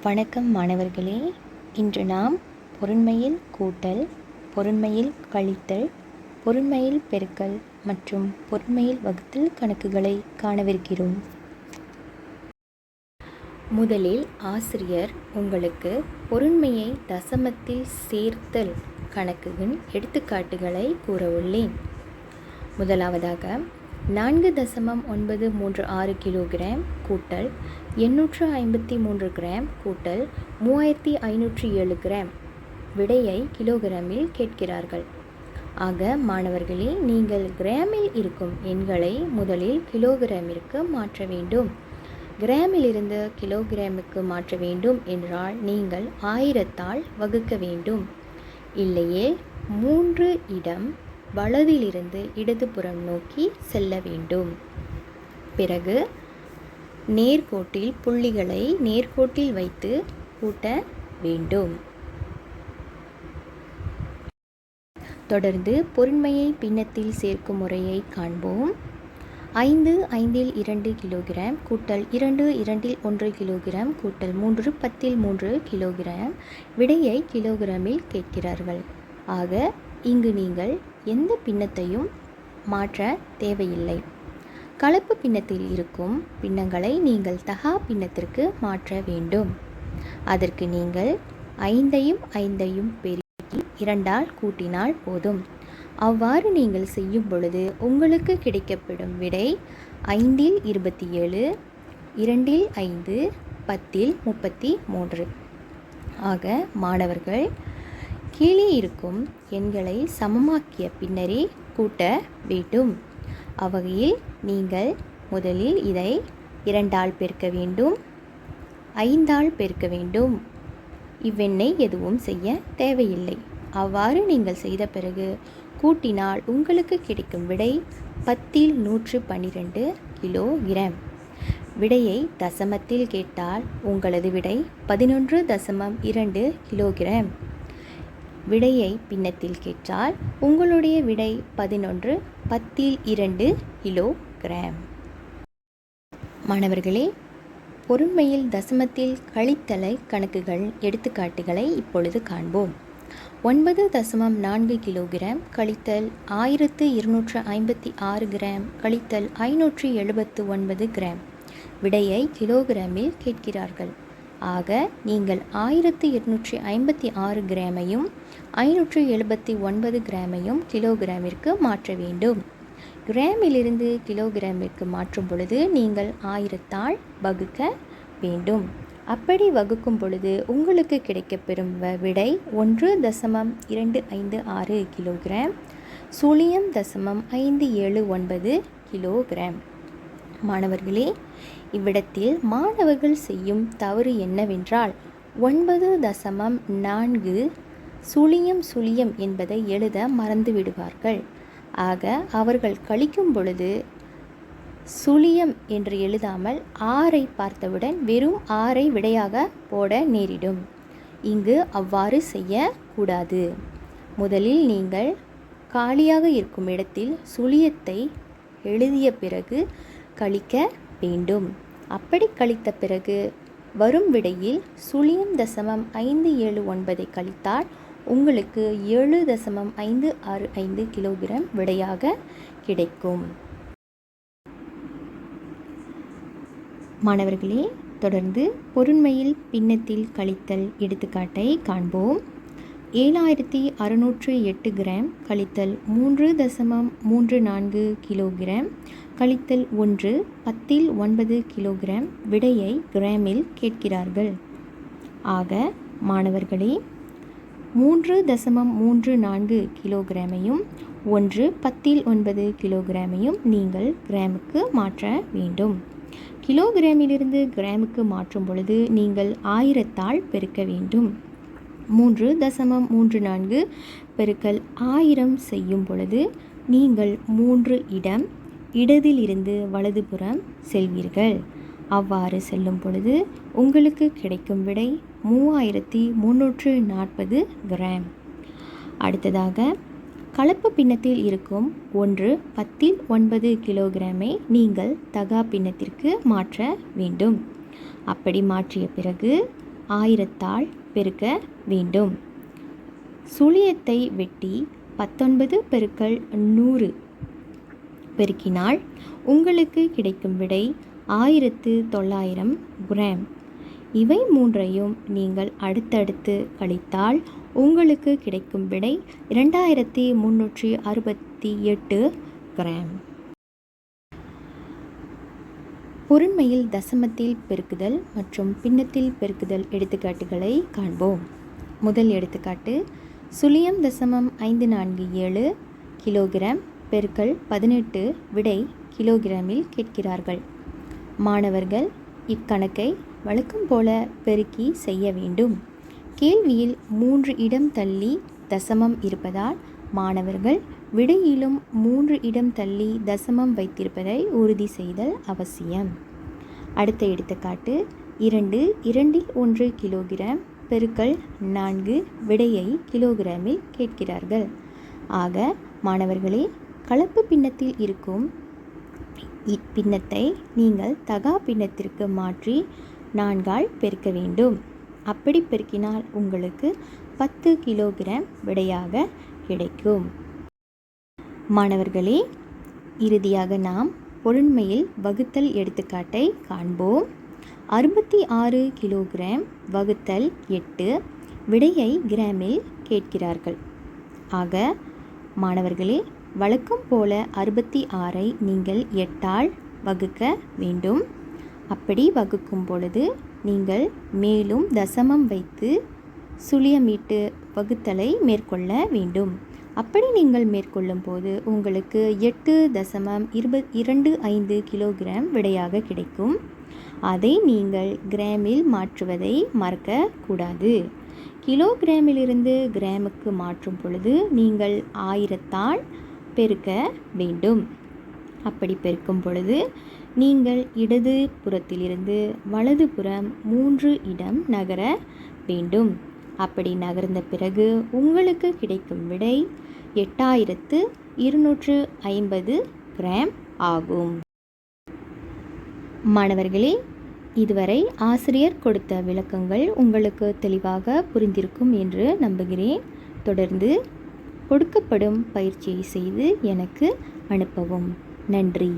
வணக்கம் மாணவர்களே. இன்று நாம் பொருண்மையில் கூட்டல், பொருண்மையில் கழித்தல், பொருண்மையில் பெருக்கல் மற்றும் பொருண்மையில் வகுத்தல் கணக்குகளை காணவிருக்கிறோம். முதலில் ஆசிரியர் உங்களுக்கு பொருண்மையை தசமத்தில் சேர்த்தல் கணக்குகளின் எடுத்துக்காட்டுகளை கூற உள்ளேன். முதலாவதாக 4.936 கிலோகிராம் கூட்டல் 853 கிராம் கூட்டல் 3507 கிராம் விடையை கிலோகிராமில் கேட்கிறார்கள். ஆக மாணவர்களே, நீங்கள் கிராமில் இருக்கும் எண்களை முதலில் கிலோகிராமிற்கு மாற்ற வேண்டும். கிராமிலிருந்து கிலோகிராமுக்கு மாற்ற வேண்டும் என்றால் நீங்கள் 1000ஆல் வகுக்க வேண்டும். இல்லையே 3 இடம் வலதிலிருந்து இடதுபுறம் நோக்கி செல்ல வேண்டும். பிறகு நேர்கோட்டில் புள்ளிகளை நேர்கோட்டில் வைத்து கூட்ட வேண்டும். தொடர்ந்து பொருண்மையை பின்னத்தில் சேர்க்கும் முறையை காண்போம். 5 5 2 கிலோகிராம் கூட்டல் 2 2 1 கிலோகிராம் கூட்டல் 3 10 3 கிலோகிராம் விடையை கிலோகிராமில் கேட்கிறார்கள். ஆக இங்கு நீங்கள் எந்த பின்னத்தையும் மாற்ற தேவையில்லை. கலப்பு பின்னத்தில் இருக்கும் பின்னங்களை நீங்கள் தகா பின்னத்திற்கு மாற்ற வேண்டும். அதற்கு நீங்கள் 5ஐயும் பெருக்கி 2ஆல் கூட்டினால் போதும். அவ்வாறு நீங்கள் செய்யும் பொழுது உங்களுக்கு கிடைக்கப்படும் விடை 5 27, 2 5, 10 33. ஆக மாணவர்கள் கீழே இருக்கும் எண்களை சமமாக்கிய பின்னரே கூட்ட வேண்டும். அவ்வகையில் நீங்கள் முதலில் இதை 2ஆல் பெருக்க வேண்டும், 5ஆல் பெருக்க வேண்டும். இவ்வெண்ணை எதுவும் செய்ய தேவையில்லை. அவ்வாறு நீங்கள் செய்த பிறகு கூட்டினால் உங்களுக்கு கிடைக்கும் விடை 10/112 கிலோகிராம். விடையை தசமத்தில் கேட்டால் உங்களது விடை 11.2 கிலோகிராம். விடையை பின்னத்தில் கேட்டால் உங்களுடைய விடை 11/10 கிலோகிராம். மாணவர்களே, பொருண்மையில் தசமத்தில் கழித்தலை கணக்குகள் எடுத்துக்காட்டுகளை இப்பொழுது காண்போம். 9.4 கிலோகிராம் கழித்தல் 1256 கிராம் கழித்தல் 579 கிராம் விடையை கிலோகிராமில் கேட்கிறார்கள். ஆக நீங்கள் 1256 கிராமையும் 579 கிராமையும் கிலோகிராமிற்கு மாற்ற வேண்டும். கிராமிலிருந்து கிலோகிராமிற்கு மாற்றும் பொழுது நீங்கள் 1000ஆல் வகுக்க வேண்டும். அப்படி வகுக்கும் பொழுது உங்களுக்கு கிடைக்கப்பெறும் விடை 1.256 கிலோகிராம் (0.579 கிலோகிராம். மாணவர்களே, இவ்விடத்தில் மாணவர்கள் செய்யும் தவறு என்னவென்றால் 9.4 என்பதை எழுத மறந்து விடுவார்கள். ஆக அவர்கள் கழிக்கும் பொழுது சுழியம் என்று எழுதாமல் 6ஐ பார்த்தவுடன் வெறும் 6ஐ விடையாக போட நேரிடும். இங்கு அவ்வாறு செய்யக்கூடாது. முதலில் நீங்கள் காலியாக இருக்கும் இடத்தில் சுழியத்தை எழுதிய பிறகு கழிக்க வேண்டும். அப்படி கழித்த பிறகு வரும் விடையில் 0.579 கழித்தால் உங்களுக்கு 7.565 கிலோகிராம் விடையாக கிடைக்கும். மாணவர்களே, தொடர்ந்து பொருண்மையில் பின்னத்தில் கழித்தல் எடுத்துக்காட்டை காண்போம். 7608 கிராம் கழித்தல் 3.34 கிலோகிராம் கழித்தல் 1 10/9 கிலோகிராம் விடையை கிராமில் கேட்கிறார்கள். ஆக மாணவர்களே, 3.34 கிலோகிராமையும் 1 10/9 கிலோகிராமையும் நீங்கள் கிராமுக்கு மாற்ற வேண்டும். கிலோகிராமிலிருந்து கிராமுக்கு மாற்றும் பொழுது நீங்கள் 1000ஆல் பெருக்க வேண்டும். 3.34 பெருக்கல் 1000 செய்யும் பொழுது நீங்கள் 3 இடம் இடதிலிருந்து வலதுபுறம் செல்வீர்கள். அவ்வாறு செல்லும் பொழுது உங்களுக்கு கிடைக்கும் விடை 3340 கிராம். அடுத்ததாக கலப்பு பின்னத்தில் இருக்கும் 1 10/9 கிலோகிராமை நீங்கள் தகா பின்னத்திற்கு மாற்ற வேண்டும். அப்படி மாற்றிய பிறகு 1000ஆல் பெருக்க வேண்டும். சுழியத்தை வெட்டி 19 பெருக்கல் 100 பெருக்கினால் உங்களுக்கு கிடைக்கும் விடை 1900 கிராம். இவை மூன்றையும் நீங்கள் அடுத்தடுத்து கழித்தால் உங்களுக்கு கிடைக்கும் விடை 2368 கிராம். பொருண்மையில் தசமத்தில் பெருக்குதல் மற்றும் பின்னத்தில் பெருக்குதல் எடுத்துக்காட்டுகளை காண்போம். முதல் எடுத்துக்காட்டு, சுழியம் தசமம் 547 கிலோகிராம் பெருக்கல் 18 விடை கிலோகிராமில் கேட்கிறார்கள். மாணவர்கள் இக்கணக்கை வழக்கம் போல பெருக்கி செய்ய வேண்டும். கேள்வியில் 3 இடம் தள்ளி தசமம் இருப்பதால் மாணவர்கள் விடையிலும் 3 இடம் தள்ளி தசமம் வைத்திருப்பதை உறுதி செய்தல் அவசியம். அடுத்த எடுத்துக்காட்டு, 2 கிலோகிராம் பெருக்கல் 4 விடையை கிலோகிராமில் கேட்கிறார்கள். ஆக மாணவர்களே, கலப்பு பின்னத்தில் இருக்கும் பின்னத்தை நீங்கள் தகா பின்னத்திற்கு மாற்றி 4ஆல் பெருக்க வேண்டும். அப்படி பெருக்கினால் உங்களுக்கு 10 கிலோகிராம் விடையாக கிடைக்கும். மாணவர்களே, இறுதியாக நாம் பொருண்மையில் வகுத்தல் எடுத்துக்காட்டை காண்போம். 66 கிலோகிராம் வகுத்தல் 8 விடையை கிராமில் கேட்கிறார்கள். ஆக மாணவர்களே, வழக்கம் போல 66ஐ நீங்கள் 8ஆல் வகுக்க வேண்டும். அப்படி வகுக்கும் பொழுது நீங்கள் மேலும் தசமம் வைத்து சுழியமிட்டு வகுத்தலை மேற்கொள்ள வேண்டும். அப்படி நீங்கள் மேற்கொள்ளும் போது உங்களுக்கு 8.25 கிலோகிராம் விடையாக கிடைக்கும். அதை நீங்கள் கிராமில் மாற்றுவதை மறக்கக்கூடாது. கிலோகிராமிலிருந்து கிராமுக்கு மாற்றும் பொழுது நீங்கள் 1000ஆல் பெருக்க வேண்டும். அப்படி பெருக்கும் பொழுது நீங்கள் இடது புறத்திலிருந்து வலது புறம் 3 இடம் நகர வேண்டும். அப்படி நகர்ந்த பிறகு உங்களுக்கு கிடைக்கும் விடை 8250 கிராம் ஆகும். மாணவர்களே, இதுவரை ஆசிரியர் கொடுத்த விளக்கங்கள் உங்களுக்கு தெளிவாக புரிந்திருக்கும் என்று நம்புகிறேன். தொடர்ந்து கொடுக்கப்படும் பயிற்சியை செய்து எனக்கு அனுப்பவும். நன்றி.